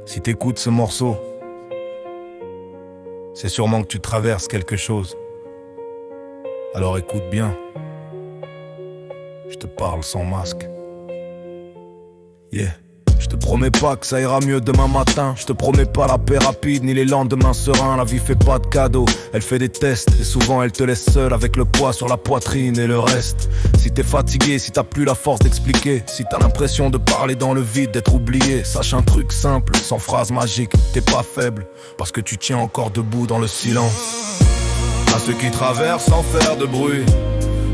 Si t'écoutes ce morceau, c'est sûrement que tu traverses quelque chose. Alors écoute bien. Je te parle sans masque. Yeah. Je te promets pas que ça ira mieux demain matin. Je te promets pas la paix rapide ni les lendemains sereins. La vie fait pas de cadeaux, elle fait des tests. Et souvent elle te laisse seul avec le poids sur la poitrine et le reste. Si t'es fatigué, si t'as plus la force d'expliquer, si t'as l'impression de parler dans le vide, d'être oublié, sache un truc simple, sans phrase magique. T'es pas faible, parce que tu tiens encore debout dans le silence. À ceux qui traversent sans faire de bruit,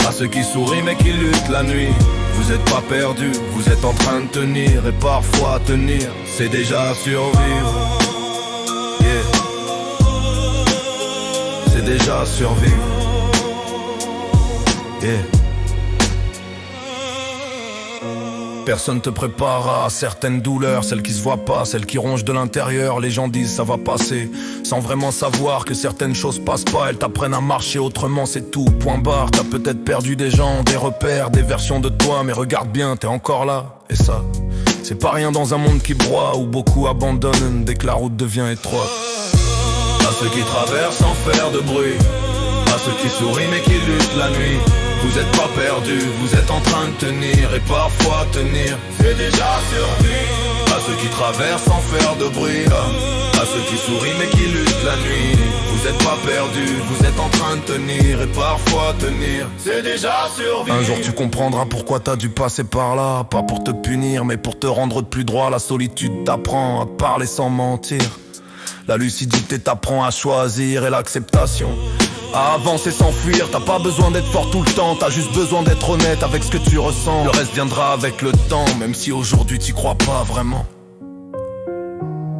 à ceux qui sourient mais qui luttent la nuit, vous êtes pas perdus, vous êtes en train de tenir. Et parfois tenir, c'est déjà survivre. Yeah. C'est déjà survivre. Yeah. Personne te prépare à certaines douleurs, celles qui se voient pas, celles qui rongent de l'intérieur. Les gens disent ça va passer, sans vraiment savoir que certaines choses passent pas. Elles t'apprennent à marcher autrement, c'est tout, point barre. T'as peut-être perdu des gens, des repères, des versions de toi, mais regarde bien, t'es encore là. Et ça, c'est pas rien dans un monde qui broie, où beaucoup abandonnent dès que la route devient étroite. À ceux qui traversent sans faire de bruit, à ceux qui sourient mais qui luttent la nuit, vous êtes pas perdus, vous êtes en train de tenir. Et parfois tenir, c'est déjà survivre. À ceux qui traversent sans faire de bruit, à ceux qui sourient mais qui luttent la nuit, vous êtes pas perdus, vous êtes en train de tenir. Et parfois tenir, c'est déjà survivre. Un jour tu comprendras pourquoi t'as dû passer par là. Pas pour te punir mais pour te rendre de plus droit. La solitude t'apprend à parler sans mentir. La lucidité t'apprend à choisir et l'acceptation à avancer sans fuir. T'as pas besoin d'être fort tout le temps, t'as juste besoin d'être honnête avec ce que tu ressens. Le reste viendra avec le temps, même si aujourd'hui t'y crois pas vraiment.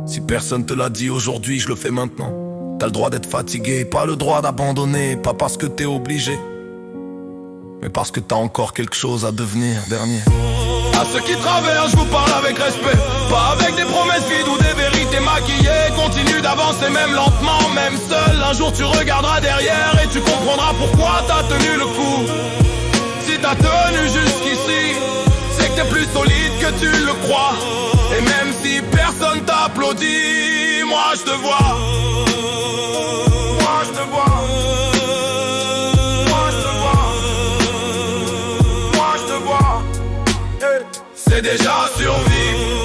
Si personne te l'a dit aujourd'hui, je le fais maintenant. T'as le droit d'être fatigué, pas le droit d'abandonner. Pas parce que t'es obligé, mais parce que t'as encore quelque chose à devenir dernier. À ceux qui traversent, je vous parle avec respect, pas avec des promesses vides ou des vérités maquillées. Continue d'avancer même lentement, même seul. Un jour tu regarderas derrière et tu comprendras pourquoi t'as tenu le coup. Si t'as tenu jusqu'ici, c'est que t'es plus solide que tu le crois. Et même si personne t'applaudit, moi je te vois. Moi je te vois. C'est déjà survivre.